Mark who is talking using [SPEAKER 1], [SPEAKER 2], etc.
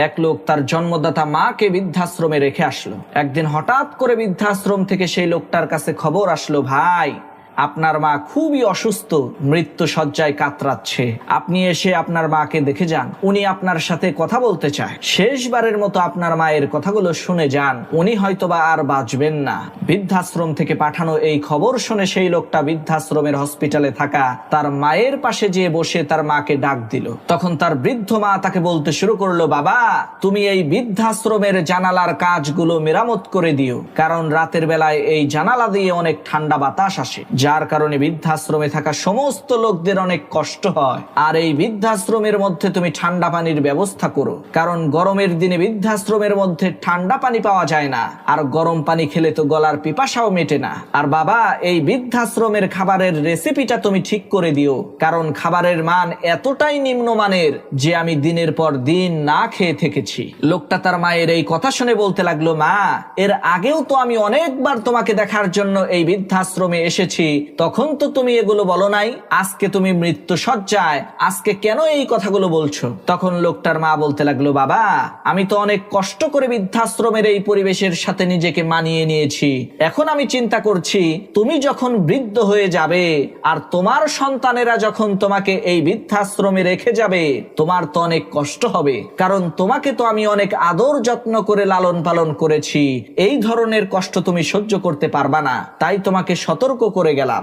[SPEAKER 1] এক লোক তার জন্মদাতা মাকে বৃদ্ধাশ্রমে রেখে আসলো। একদিন হঠাৎ করে বৃদ্ধাশ্রম থেকে সেই লোকটার কাছে খবর আসলো, ভাই আপনার মা খুবই অসুস্থ, মৃত্যু শয্যায় কাতরাচ্ছে, আপনি এসে আপনার মাকে দেখে যান, উনি আপনার সাথে কথা বলতে চায়, শেষবারের মতো আপনার মায়ের কথাগুলো শুনে যান, উনি হয়তোবা আর বাঁচবেন না। বৃদ্ধাশ্রম থেকে পাঠানো এই খবর শুনে সেই লোকটা বৃদ্ধাশ্রমের হসপিটালে থাকা তার মায়ের পাশে যেয়ে বসে তার মাকে ডাক দিল। তখন তার বৃদ্ধ মা তাকে বলতে শুরু করলো, বাবা তুমি এই বৃদ্ধাশ্রমের জানালার কাজগুলো মেরামত করে দিও, কারণ রাতের বেলায় এই জানালা দিয়ে অনেক ঠান্ডা বাতাস আসে, যার কারণে বৃদ্ধাশ্রমে থাকা সমস্ত লোকদের অনেক কষ্ট হয়। আর এই বৃদ্ধাশ্রমের মধ্যে তুমি ঠান্ডা পানির ব্যবস্থা করো, কারণ গরমের দিনে বৃদ্ধাশ্রমের মধ্যে ঠান্ডা পানি পাওয়া যায় না, আর গরম পানি খেলে তো গলার পিপাসাও মেটে না। আর বাবা এই বৃদ্ধাশ্রমের খাবারের রেসিপিটা তুমি ঠিক করে দিও, কারণ খাবারের মান এতটাই নিম্নমানের যে আমি দিনের পর দিন না খেয়ে থেকেছি। লোকটা তার মায়ের এই কথা শুনে বলতে লাগলো, মা এর আগেও তো আমি অনেকবার তোমাকে দেখার জন্য এই বৃদ্ধাশ্রমে এসেছি, তখন তো তুমি এগুলো বলো নাই, আজকে তুমি মৃত্যু শয্যায়, আজকে কেন এই কথাগুলো বলছো? তখন লোকটার মা বলতে লাগলো, বাবা আমি তো অনেক কষ্ট করে বৃদ্ধাশ্রমের এই পরিবেশের সাথে নিজেকে মানিয়ে নিয়েছি, এখন আমি চিন্তা করছি তুমি যখন বৃদ্ধ হয়ে যাবে আর তোমার সন্তানেরা যখন তোমাকে এই বৃদ্ধাশ্রমে রেখে যাবে, তোমার তো অনেক কষ্ট হবে, কারণ তোমাকে তো আমি অনেক আদর যত্ন করে লালন পালন করেছি, এই ধরনের কষ্ট তুমি সহ্য করতে পারবা না, তাই তোমাকে সতর্ক করে গেলাম।